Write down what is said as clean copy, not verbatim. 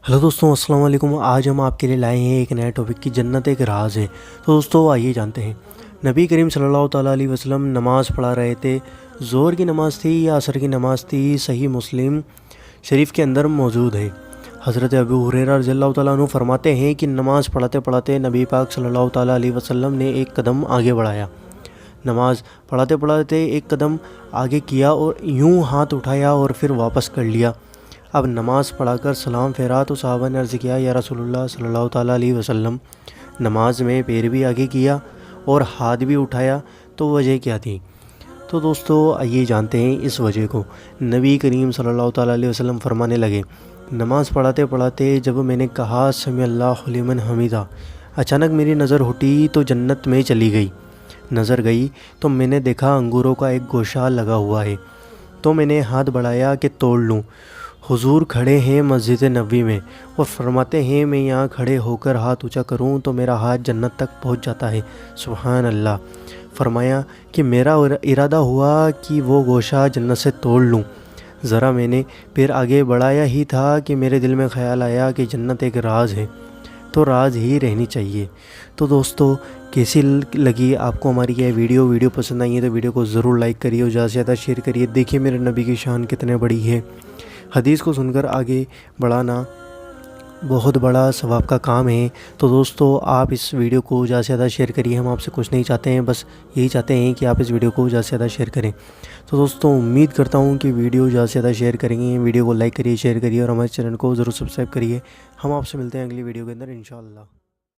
Hello दोस्तों, अस्सलाम वालेकुम। आज हम आपके लिए लाए हैं एक नया टॉपिक की जन्नत एक राज है। तो दोस्तों आइए जानते हैं। नबी करीम सल्लल्लाहु ताला अलैहि वसल्लम नमाज़ पढ़ा रहे थे। ज़ोहर की नमाज़ थी या असर की नमाज़ थी, सही मुस्लिम शरीफ के अंदर मौजूद है। हज़रत अबू हुरैरा रज़ियल्लाहु ताला अन्हु फरमाते हैं कि नमाज़ पढ़ाते पढ़ाते नबी पाक सल्लल्लाहु ताला अलैहि वसल्लम ने एक कदम आगे बढ़ाया। नमाज़ पढ़ाते पढ़ाते एक कदम आगे किया और यूं हाथ उठाया और फिर वापस कर लिया। अब नमाज़ पढ़ाकर सलाम फेरा तो सहाबा ने अर्ज़ किया, या रसूलुल्लाह सल्लल्लाहु ताला अलैहि वसल्लम, नमाज में पैर भी आगे किया और हाथ भी उठाया, तो वजह क्या थी? तो दोस्तों आइए जानते हैं इस वजह को। नबी करीम सल्लल्लाहु ताला अलैहि वसल्लम फरमाने लगे, नमाज़ पढ़ाते पढ़ाते जब मैंने कहा समी अल्लाहु लिमन हमीदा, अचानक मेरी नज़र हटी तो जन्नत में चली गई। नज़र गई तो मैंने देखा अंगूरों का एक गोशा लगा हुआ है। तो मैंने हाथ बढ़ाया कि तोड़ लूँ। हुजूर खड़े हैं मस्जिद नबी में और फरमाते हैं, मैं यहाँ खड़े होकर हाथ ऊंचा करूँ तो मेरा हाथ जन्नत तक पहुँच जाता है। सुभान अल्लाह। फरमाया कि मेरा इरादा हुआ कि वो गोशा जन्नत से तोड़ लूँ। ज़रा मैंने पैर आगे बढ़ाया ही था कि मेरे दिल में ख़्याल आया कि जन्नत एक राज है, तो राज ही रहनी चाहिए। तो दोस्तों कैसी लगी आपको हमारी यह वीडियो पसंद आई है तो वीडियो को ज़रूर लाइक करिए और ज़्यादा से ज़्यादा शेयर करिए। देखिए मेरे नबी की शान कितने बड़ी है। हदीस को सुनकर आगे बढ़ाना बहुत बड़ा सवाब का काम है। तो दोस्तों आप इस वीडियो को ज़्यादा से ज़्यादा शेयर करिए। हम आपसे कुछ नहीं चाहते हैं, बस यही चाहते हैं कि आप इस वीडियो को ज़्यादा से ज़्यादा शेयर करें। तो दोस्तों उम्मीद करता हूँ कि वीडियो ज़्यादा से ज़्यादा शेयर करेंगे। वीडियो को लाइक करिए, शेयर करिए और हमारे चैनल को ज़रूर सब्सक्राइब करिए। हम आपसे मिलते हैं अगली वीडियो के अंदर इंशाअल्लाह।